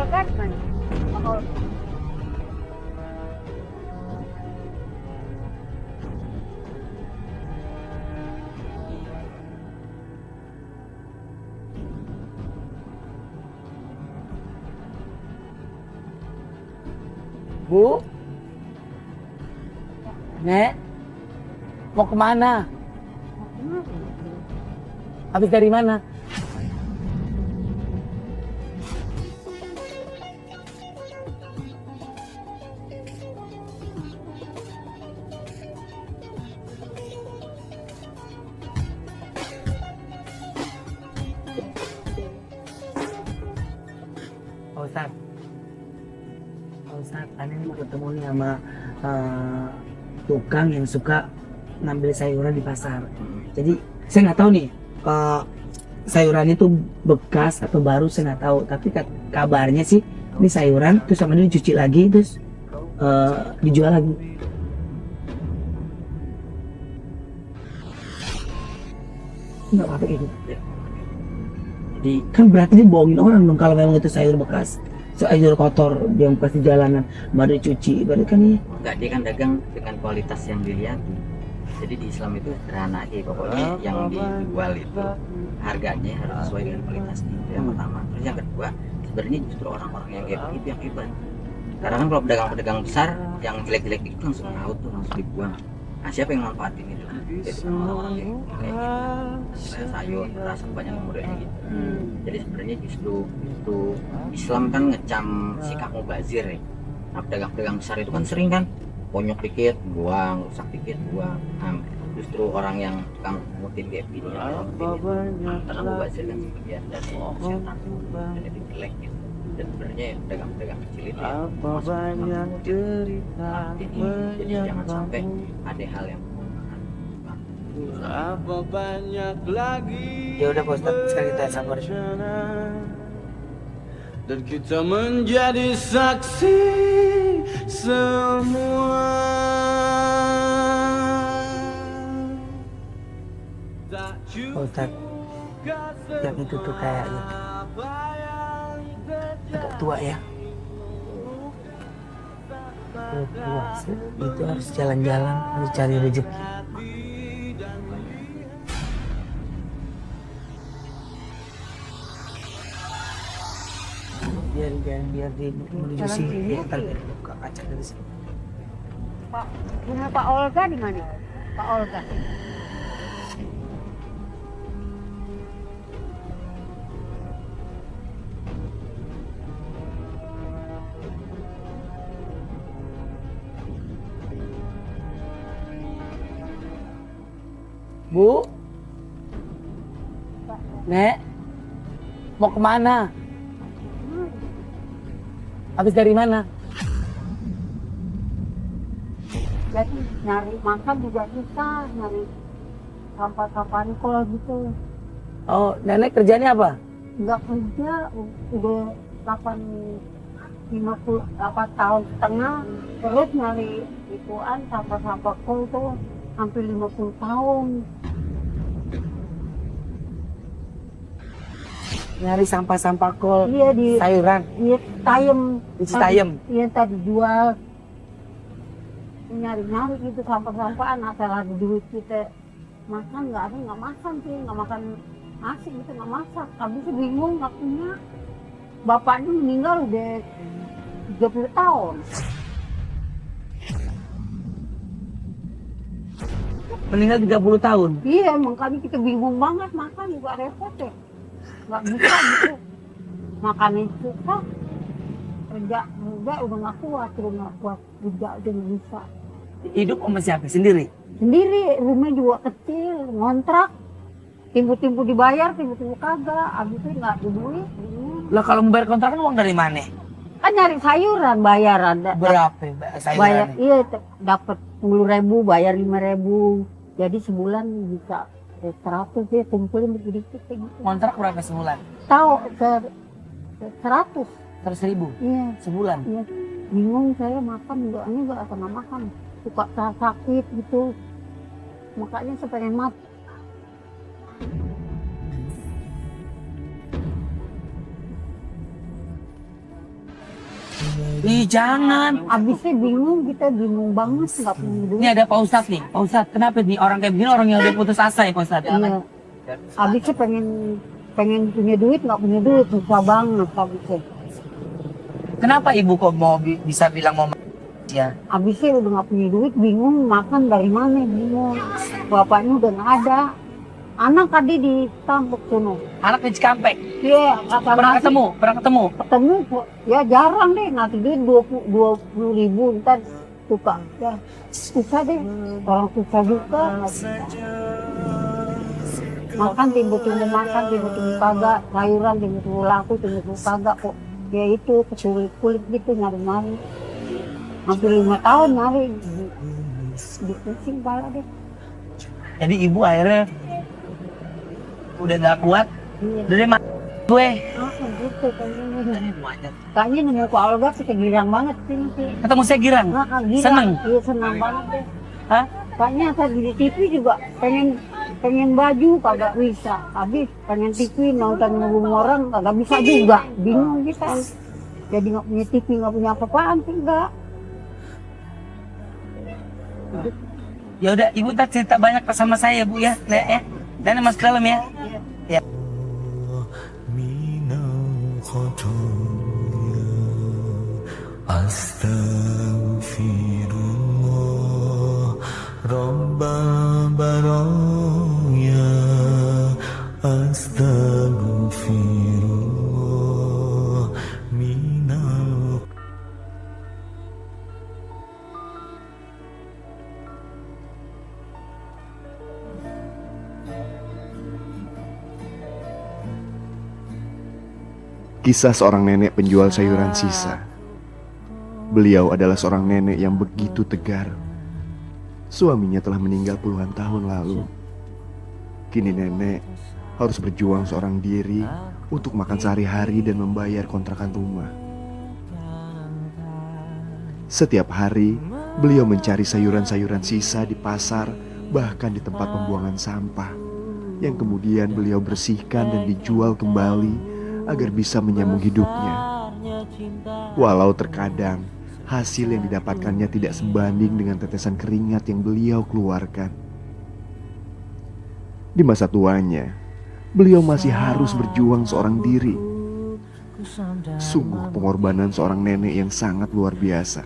Olga di mana? Pak Olga. Bu, Nek, mau kemana? Habis dari mana? Pak Ustadz, Pak Ustadz, Ane mau ketemu nih sama tukang yang suka ngambil sayuran di pasar. Jadi saya nggak tahu nih sayuran itu bekas atau baru, saya nggak tahu. Tapi kabarnya sih ini sayuran terus sama ini dicuci lagi terus dijual lagi. Nggak apa-apa gitu. Jadi kan berarti dia bohongin orang dong kalau memang itu sayur bekas, sayur kotor yang bekas di jalanan baru dicuci, berarti kan iya. Enggak, dia kan dagang dengan kualitas yang dilihat. Jadi di Islam itu sederhana aja, pokoknya yang dijual itu harganya harus sesuai dengan kualitasnya, itu yang pertama. Terus yang kedua, sebenarnya justru orang-orang yang kayak begitu yang hebat. Karena kan kalau pedagang-pedagang besar yang jelek-jelek itu langsung out tuh, langsung dibuang. Nah, siapa yang manfaatin itu? Jadi orang-orang yang kayak gitu, kayak sayur, rasa banyak yang modelnya gitu. Jadi sebenarnya justru Islam kan ngecam sikap mubazir ya. Nah, pedagang-pedagang besar itu kan sering kan bonyok dikit buang, rusak dikit buang. Nah, justru orang yang tukang ngutin kayak gini karena mubazir kan sebagian dari setan dan itu jelek gitu. Dan sebenarnya pedagang-pedagang kecil itu ya jadi jangan sampai ada hal yang Apa banyak lagi Ya udah Pak Ustadz, sekarang kita sabar. dan kita menjadi saksi semua. Pak Ustadz, yang itu tuh kayaknya agak tua ya. Tua, itu harus jalan-jalan, harus cari rezeki. biar di menuju sini ya, ntar biar buka kaca dari sini. Pak, rumah Pak Olga di mana? Pak Olga. Bu, Nek, mau kemana? Habis dari mana? Jadi nyari makan juga susah, nyari sampah-sampah kalau gitu. Oh, nenek kerjanya apa? Nggak kerja, udah 58 tahun setengah, terus nyari ituan sampah-sampah kol tuh hampir 50 tahun. Nyari sampah-sampah kol, Iya di sayuran, iya Tayem. di Citayam. Iya tadi jual. Nyari-nyari gitu sampah-sampahan, asal ada duit kita makan nggak ada, nggak makan sih, nggak makan nasi gitu, nggak masak. Habis itu bingung nggak punya. Bapaknya meninggal udah 30 tahun. Meninggal 30 tahun. Iya, makanya kita bingung banget makan juga repot ya. Nggak bisa gitu. Makannya susah. Kerja muda udah nggak kuat kerja udah nggak bisa. Hidup sama siapa? Sendiri? Sendiri, rumah juga kecil, ngontrak. Timbu-timbu dibayar, timbu-timbu kagak. Abis itu nggak ada duit. Lah kalau membayar kontrakan uang dari mana? Kan nyari sayuran, bayar ada. Berapa Bayar, sayurannya? iya dapat 10.000, bayar 5.000. Jadi sebulan bisa 100 ya, kumpulin dikit-dikit kayak gitu. Kontrak berapa sebulan? Tahu 100. 100.000 Iya. sebulan. Iya. Bingung saya makan enggak akan makan. Suka sakit gitu. Makanya saya pengen mati. Ih, jangan. Abisnya bingung, kita bingung banget nggak punya duit. Ini ada Pak Ustadz nih. Pak Ustadz, kenapa nih orang kayak begini orang yang udah putus asa ya Pak Ustadz? Iya. Abisnya pengen punya duit, nggak punya duit, susah banget abisnya. Kenapa ibu kok mau bisa bilang mau ya? Abisnya udah nggak punya duit, bingung makan dari mana, bingung. Bapaknya udah nggak ada. Anak tadi ditampuk sono. Anak di Cikampek. Iya, Pernah ketemu? Ketemu, ya jarang deh, ngasih duit 20.000, ntar suka. Ya, susah deh, orang susah juga. Makan tiba-tiba makan, tiba-tiba kagak, sayuran tiba-tiba laku, tiba-tiba kagak kok. Ya itu, kulit gitu nyari-nyari. Hampir 5 tahun nyari, pusing pala deh. Jadi ibu akhirnya udah gak kuat. Iya. Dari mana gue? Gitu kayaknya nemu Pak Olga sih girang banget sih. Ketemu saya girang. Girang. Seneng? Iya senang banget deh. Hah? Kayaknya saya di TV juga pengen baju kagak bisa. Habis pengen TV nonton rumah orang kagak bisa juga. Bingung kita. Jadi nggak punya TV, nggak punya apa-apaan sih enggak. Ya udah, ibu tak cerita banyak sama saya bu ya, ya. Dan masuk dalam ya. Ya. Astaghfirullah Rabbal baraya Astaghfirullah minal. Kisah seorang nenek penjual sayuran sisa. Beliau adalah seorang nenek yang begitu tegar. Suaminya telah meninggal puluhan tahun lalu. Kini nenek harus berjuang seorang diri untuk makan sehari-hari dan membayar kontrakan rumah. Setiap hari, beliau mencari sayuran-sayuran sisa di pasar, bahkan di tempat pembuangan sampah, yang kemudian beliau bersihkan dan dijual kembali agar bisa menyambung hidupnya. Walau terkadang hasil yang didapatkannya tidak sebanding dengan tetesan keringat yang beliau keluarkan. Di masa tuanya, beliau masih harus berjuang seorang diri. Sungguh pengorbanan seorang nenek yang sangat luar biasa.